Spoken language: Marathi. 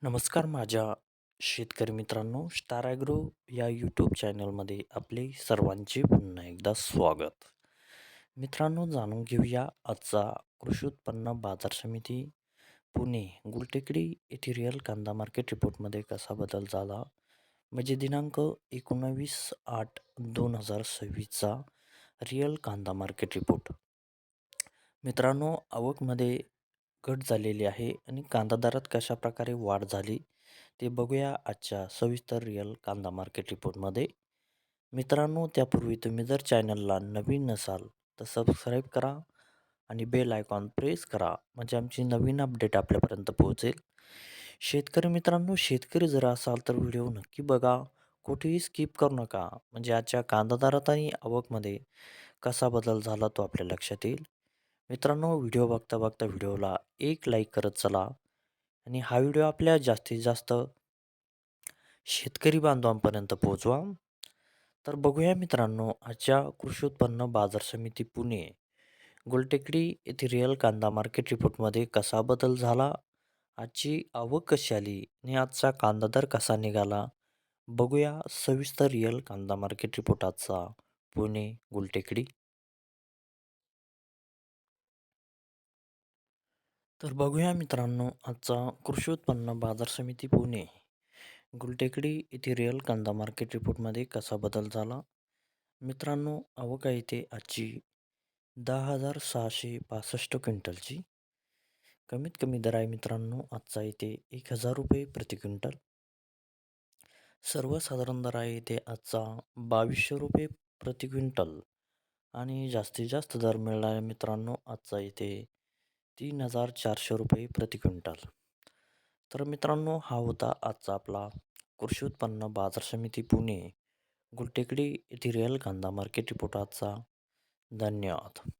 नमस्कार माझ्या शेतकरी मित्रांनो, स्टार ॲग्रो या यूट्यूब चॅनलमध्ये आपले सर्वांचे पुन्हा एकदा स्वागत. मित्रांनो, जाणून घेऊया आजचा कृषी उत्पन्न बाजार समिती पुणे गुलटेकडी येथे रिअल कांदा मार्केट रिपोर्टमध्ये कसा बदल झाला, म्हणजे दिनांक 19/8/2026चा रिअल कांदा मार्केट रिपोर्ट. मित्रांनो, आवकमध्ये घट झालेली आहे आणि कांदा दरात कशा प्रकारे वाढ झाली ते बघूया आजच्या सविस्तर रिअल कांदा मार्केट रिपोर्टमध्ये. मित्रांनो, त्यापूर्वी तुम्ही जर चॅनलला नवीन नसाल तर सबस्क्राईब करा आणि बेल आयकॉन प्रेस करा, म्हणजे आमची नवीन अपडेट आपल्यापर्यंत पोहोचेल. शेतकरी मित्रांनो, शेतकरी जर असाल तर व्हिडिओ नक्की बघा, कुठेही स्किप करू नका, म्हणजे आजच्या कांदा दरात आणि आवकमध्ये कसा बदल झाला तो आपल्या लक्षात येईल. मित्रांनो, व्हिडिओ बघता बघता व्हिडिओला एक लाईक करत चला आणि हा व्हिडिओ आपल्या जास्तीत जास्त शेतकरी बांधवांपर्यंत पोहोचवा. तर बघूया मित्रांनो, आजच्या कृषी उत्पन्न बाजार समिती पुणे गुलटेकडी येथे रिअल कांदा मार्केट रिपोर्टमध्ये कसा बदल झाला, आजची आवक कशी आली आणि आजचा कांदा दर कसा निघाला, बघूया सविस्तर रिअल कांदा मार्केट रिपोर्ट आजचा पुणे गुलटेकडी. तर बघूया मित्रांनो, आजचा कृषी उत्पन्न बाजार समिती पुणे गुलटेकडी येथे रिअल कांदा मार्केट रिपोर्टमध्ये कसा बदल झाला. मित्रांनो, आवक आहे इथे आजची 10,665 क्विंटलची. कमीत कमी दर आहे मित्रांनो आजचा इथे 1,000 रुपये प्रति क्विंटल. सर्वसाधारण दर आहे इथे आजचा 2,200 रुपये प्रति क्विंटल. आणि जास्तीत जास्त दर मिळणार आहे मित्रांनो आजचा इथे 3,400 रुपये प्रति क्विंटल. तर मित्रांनो, हा होता आजचा आपला कृषी उत्पन्न बाजार समिती पुणे गुलटेकडी येथे रिअल कांदा मार्केट रिपोर्ट आजचा. धन्यवाद.